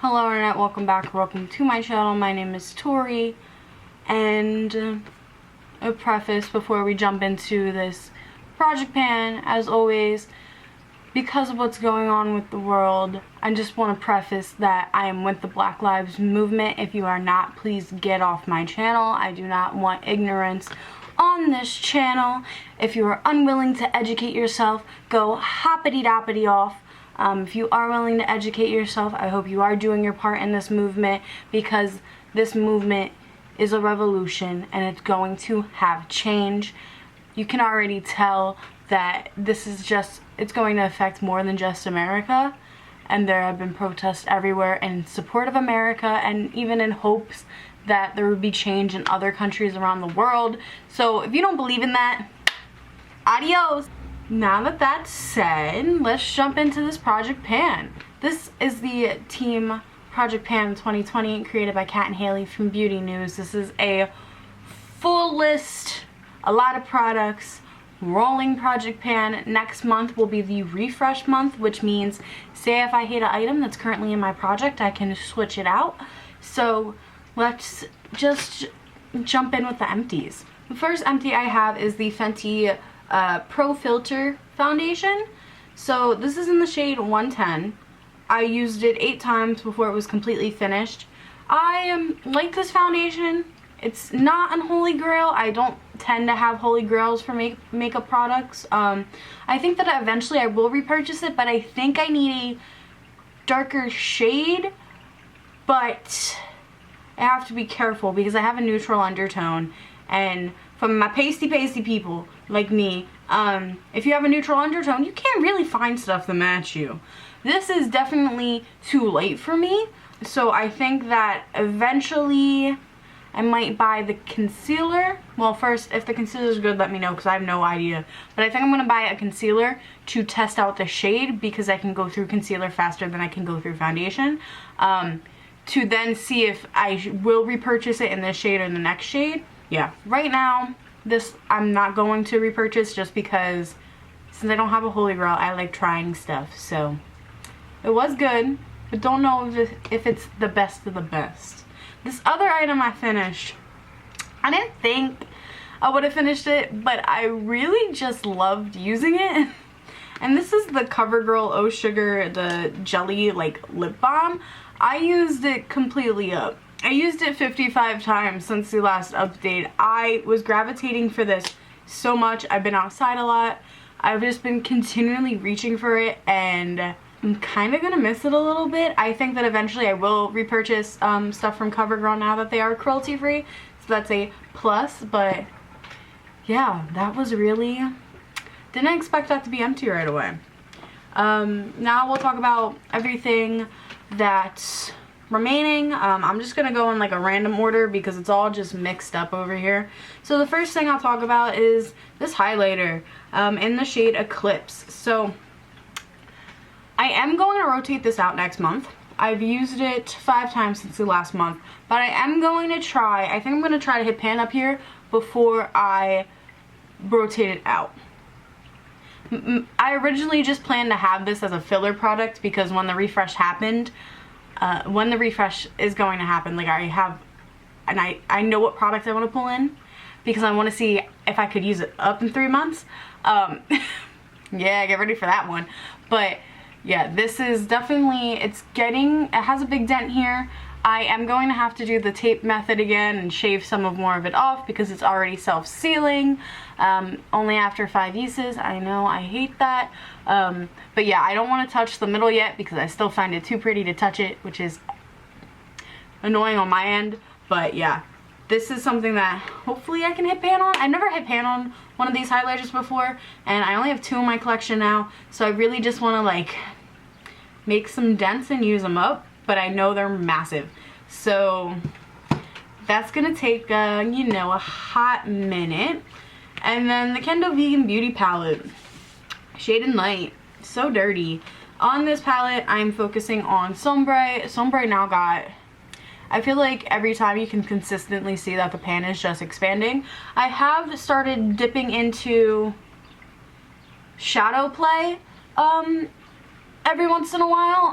Hello internet, welcome back, welcome to my channel. My name is Tori, and a preface before we jump into this project pan, as always, because of what's going on with the world, I just want to preface that I am with the Black Lives Movement. If you are not, please get off my channel. I do not want ignorance on this channel. If you are unwilling to educate yourself, go hoppity-doppity off. If you are willing to educate yourself, I hope you are doing your part in this movement, because this movement is a revolution and it's going to have change. You can already tell that this is it's going to affect more than just America, and there have been protests everywhere in support of America and even in hopes that there would be change in other countries around the world. So if you don't believe in that, adios. Now that that's said, let's jump into this Project Pan. This is the team Project Pan 2020, created by Kat and Haley from Beauty News. This is a full list, a lot of products, rolling Project Pan. Next month will be the refresh month, which means, say if I hate an item that's currently in my project, I can switch it out. So let's just jump in with the empties. The first empty I have is the Fenty Pro Filter foundation. So this is in the shade 110. I used it 8 times before it was completely finished. I like this foundation. It's not an holy grail. I don't tend to have holy grails for makeup products. I think that eventually I will repurchase it, but I think I need a darker shade, but I have to be careful because I have a neutral undertone, and from my pasty people like me, if you have a neutral undertone, you can't really find stuff to match you. This is definitely too light for me, so I think that eventually I might buy the concealer. Well, first, if the concealer is good, let me know, because I have no idea. But I think I'm going to buy a concealer to test out the shade, because I can go through concealer faster than I can go through foundation. To then see if I will repurchase it in this shade or the next shade. Yeah, right now, this I'm not going to repurchase, just because since I don't have a holy grail, I like trying stuff. So it was good, but don't know if it's the best of the best. This other item I finished, I didn't think I would have finished it, but I really just loved using it. And this is the CoverGirl Oh Sugar, the jelly like lip balm. I used it completely up. I used it 55 times since the last update. I was gravitating for this so much. I've been outside a lot. I've just been continually reaching for it, and I'm kind of gonna miss it a little bit. I think that eventually I will repurchase stuff from CoverGirl now that they are cruelty free, so that's a plus. But yeah, that was really, didn't expect that to be empty right away. Now we'll talk about everything that's remaining. I'm just gonna go in like a random order because it's all just mixed up over here. So the first thing I'll talk about is this highlighter in the shade Eclipse. So I am going to rotate this out next month. I've used it 5 times since the last month, but I am going to try, I think I'm going to try to hit pan up here before I rotate it out. I originally just planned to have this as a filler product, because when the refresh happened, when the refresh is going to happen, like I know what product I want to pull in, because I want to see if I could use it up in 3 months. Yeah, get ready for that one. But yeah, this is definitely, it has a big dent here. I am going to have to do the tape method again and shave some more of it off, because it's already self-sealing, only after 5 uses. I know, I hate that. But yeah, I don't want to touch the middle yet, because I still find it too pretty to touch it, which is annoying on my end. But yeah, this is something that hopefully I can hit pan on. I've never hit pan on one of these highlighters before, and I only have 2 in my collection now, so I really just want to like make some dents and use them up, but I know they're massive. So that's gonna take you know, a hot minute. And then the Kendo Vegan Beauty Palette, Shade and Light, so dirty. On this palette, I'm focusing on Sombre. Sombre now got, I feel like every time you can consistently see that the pan is just expanding. I have started dipping into shadow play every once in a while.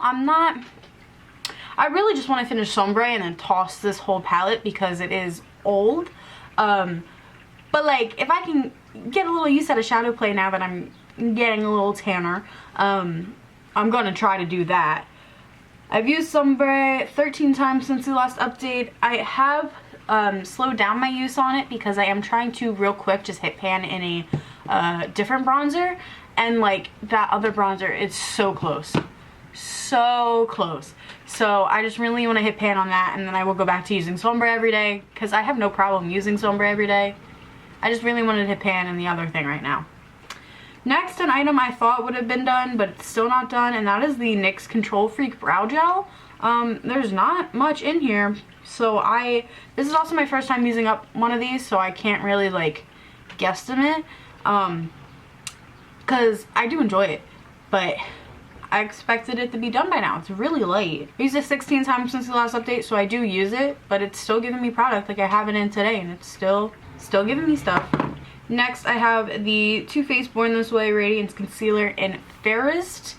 I really just want to finish Sombre and then toss this whole palette because it is old. But like, if I can get a little used to the shadow play now that I'm getting a little tanner, I'm gonna try to do that. I've used Sombre 13 times since the last update. I have slowed down my use on it because I am trying to real quick just hit pan in a different bronzer, and like that other bronzer, it's so close. So close. So I just really want to hit pan on that, and then I will go back to using Sombre every day because I have no problem using Sombre every day. I just really wanted to hit pan in the other thing right now. Next, an item I thought would have been done, but it's still not done, and that is the NYX Control Freak Brow Gel. There's not much in here, so this is also my first time using up one of these, so I can't really, like, guesstimate, because I do enjoy it, but I expected it to be done by now. It's really light. I used it 16 times since the last update, so I do use it, but it's still giving me product. Like, I have it in today, and it's still giving me stuff. Next, I have the Too Faced Born This Way Radiance Concealer in Fairest.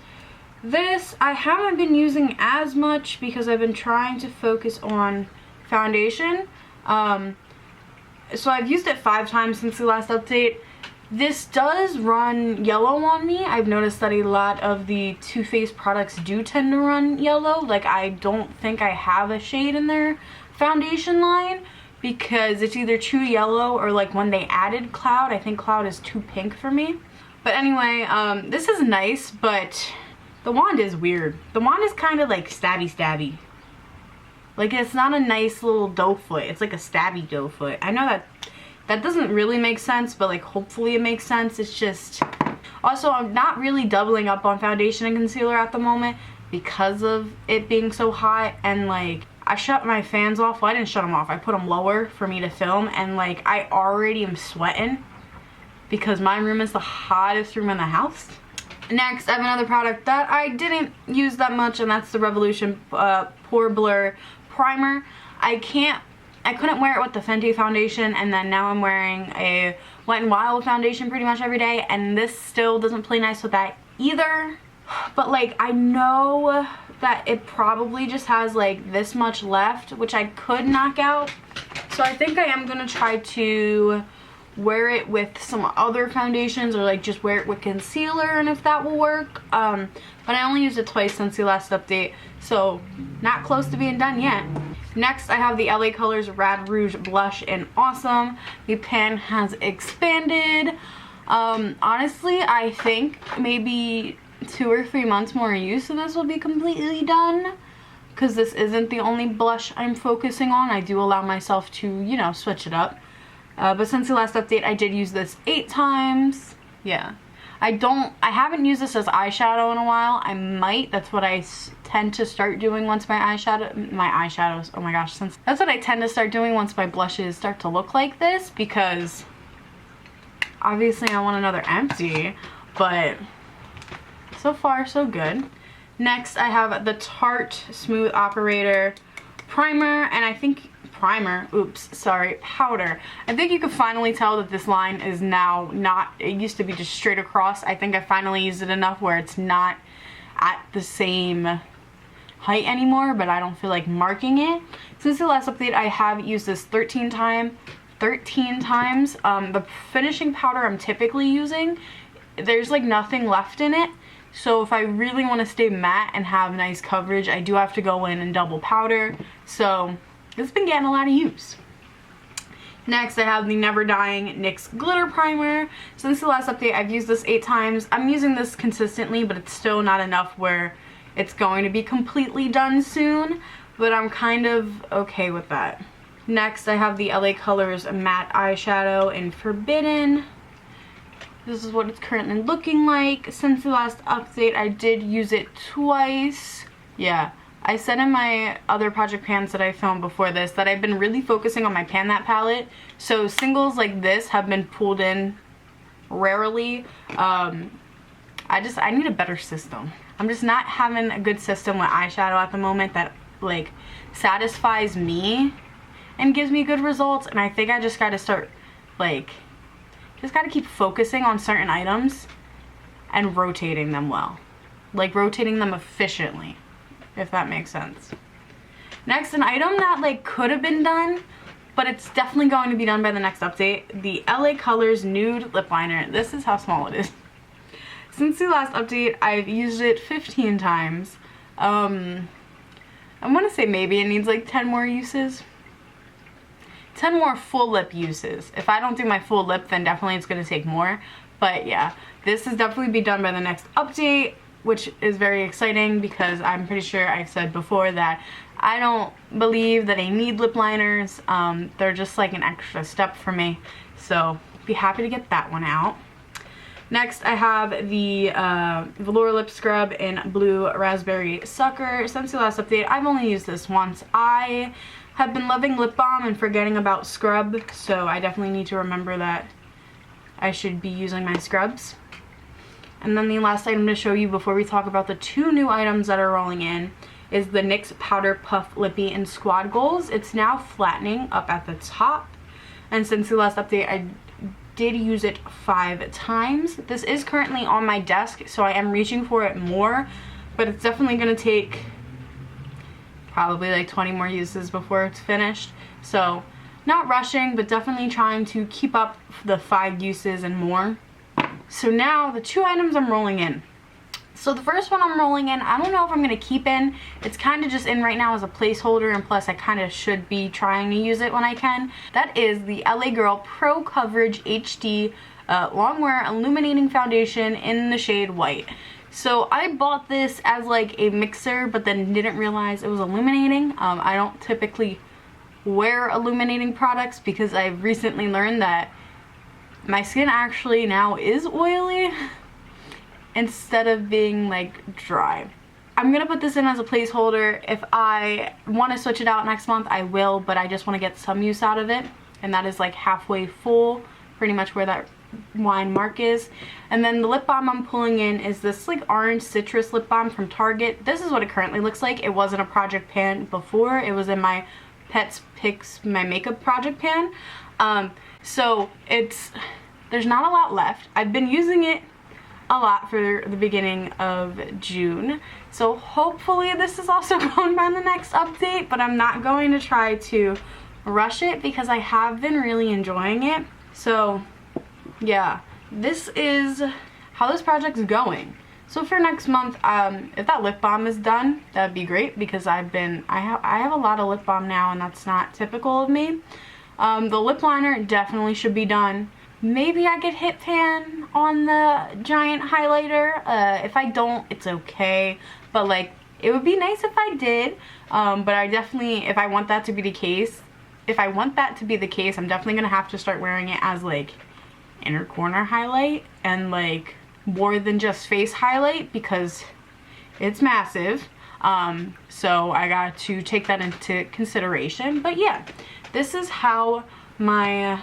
This I haven't been using as much because I've been trying to focus on foundation. So I've used it 5 times since the last update. This does run yellow on me. I've noticed that a lot of the Too Faced products do tend to run yellow. Like, I don't think I have a shade in their foundation line, because it's either too yellow or like when they added Cloud, I think Cloud is too pink for me. But anyway, this is nice, but the wand is weird. The wand is kind of like stabby. Like, it's not a nice little doe foot. It's like a stabby doe foot. I know that doesn't really make sense, but like hopefully it makes sense. It's just, also I'm not really doubling up on foundation and concealer at the moment because of it being so hot, and like, I shut my fans off. Well, I didn't shut them off. I put them lower for me to film, and like, I already am sweating because my room is the hottest room in the house. Next, I have another product that I didn't use that much, and that's the Revolution Pore Blur Primer. I couldn't wear it with the Fenty foundation, and then now I'm wearing a Wet n Wild foundation pretty much every day, and this still doesn't play nice with that either. But like, I know that it probably just has like this much left, which I could knock out. So I think I am gonna try to wear it with some other foundations, or like just wear it with concealer, and if that will work. But I only used it twice since the last update, so not close to being done yet. Next, I have the LA Colors Rad Rouge Blush in Awesome. The pan has expanded. Honestly, I think maybe 2 or 3 months more use of this will be completely done, because this isn't the only blush I'm focusing on. I do allow myself to, you know, switch it up. But since the last update, I did use this 8 times. Yeah. I haven't used this as eyeshadow in a while. I might. That's what I tend to start doing once my eyeshadows, oh my gosh, that's what I tend to start doing once my blushes start to look like this, because obviously I want another empty, but so far so good. Next, I have the Tarte Smooth Operator Primer, and I think powder. I think you can finally tell that this line is now not, it used to be just straight across. I think I finally used it enough where it's not at the same height anymore, but I don't feel like marking it. Since the last update, I have used this 13 times. The finishing powder I'm typically using, there's like nothing left in it. So if I really want to stay matte and have nice coverage, I do have to go in and double powder. So it's been getting a lot of use. Next, I have the Never Dying NYX Glitter Primer. Since the last update, I've used this 8 times. I'm using this consistently, but it's still not enough where it's going to be completely done soon. But I'm kind of okay with that. Next, I have the LA Colors Matte Eyeshadow in Forbidden. This is what it's currently looking like. Since the last update, I did use it twice. Yeah. I said in my other project pans that I filmed before this that I've been really focusing on my Pan That palette. So singles like this have been pulled in rarely. I need a better system. I'm just not having a good system with eyeshadow at the moment that like satisfies me and gives me good results. And I think I just gotta start like, just gotta keep focusing on certain items and rotating them well. Like rotating them efficiently, if that makes sense. Next, an item that like could have been done, but it's definitely going to be done by the next update. The LA Colors Nude Lip Liner. This is how small it is. Since the last update, I've used it 15 times. I want to say maybe it needs like 10 more uses. 10 more full lip uses. If I don't do my full lip, then definitely it's going to take more. But yeah, this is definitely be done by the next update, which is very exciting because I'm pretty sure I've said before that I don't believe that I need lip liners. They're just like an extra step for me. So be happy to get that one out. Next, I have the Velour Lip Scrub in Blue Raspberry Sucker. Since the last update, I've only used this once. I have been loving lip balm and forgetting about scrub, so I definitely need to remember that I should be using my scrubs. And then the last item to show you before we talk about the 2 new items that are rolling in is the NYX Powder Puff Lippy in Squad Goals. It's now flattening up at the top, and since the last update, I did use it 5 times. This is currently on my desk, so I am reaching for it more, but it's definitely going to take probably like 20 more uses before it's finished. So not rushing, but definitely trying to keep up the 5 uses and more. So now the 2 items I'm rolling in. So the first one I'm rolling in, I don't know if I'm going to keep in. It's kind of just in right now as a placeholder, and plus I kind of should be trying to use it when I can. That is the LA Girl Pro Coverage HD Longwear Illuminating Foundation in the shade White. So I bought this as like a mixer, but then didn't realize it was illuminating. I don't typically wear illuminating products because I've recently learned that my skin actually now is oily instead of being like dry. I'm gonna put this in as a placeholder. If I want to switch it out next month, I will, but I just want to get some use out of it, and that is like halfway full, pretty much where that line mark is. And then the lip balm I'm pulling in is this like orange citrus lip balm from Target. This is what it currently looks like. It wasn't a project pan before. It was in my Pets Picks My Makeup project pan. So there's not a lot left. I've been using it a lot for the beginning of June, so hopefully this is also going by the next update, but I'm not going to try to rush it because I have been really enjoying it. So yeah, this is how this project's going. So for next month, if that lip balm is done, that'd be great because I have a lot of lip balm now, and that's not typical of me. The lip liner definitely should be done. Maybe I could hit pan on the giant highlighter. If I don't, it's okay. But like, it would be nice if I did. But I definitely, if I want that to be the case, I'm definitely gonna have to start wearing it as like inner corner highlight and like more than just face highlight because it's massive. So I got to take that into consideration. But yeah, this is how my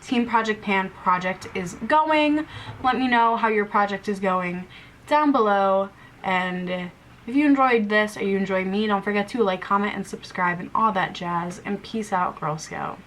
Team Project Pan project is going. Let me know how your project is going down below, and if you enjoyed this or you enjoyed me, don't forget to like, comment, and subscribe and all that jazz, and peace out, Girl Scout.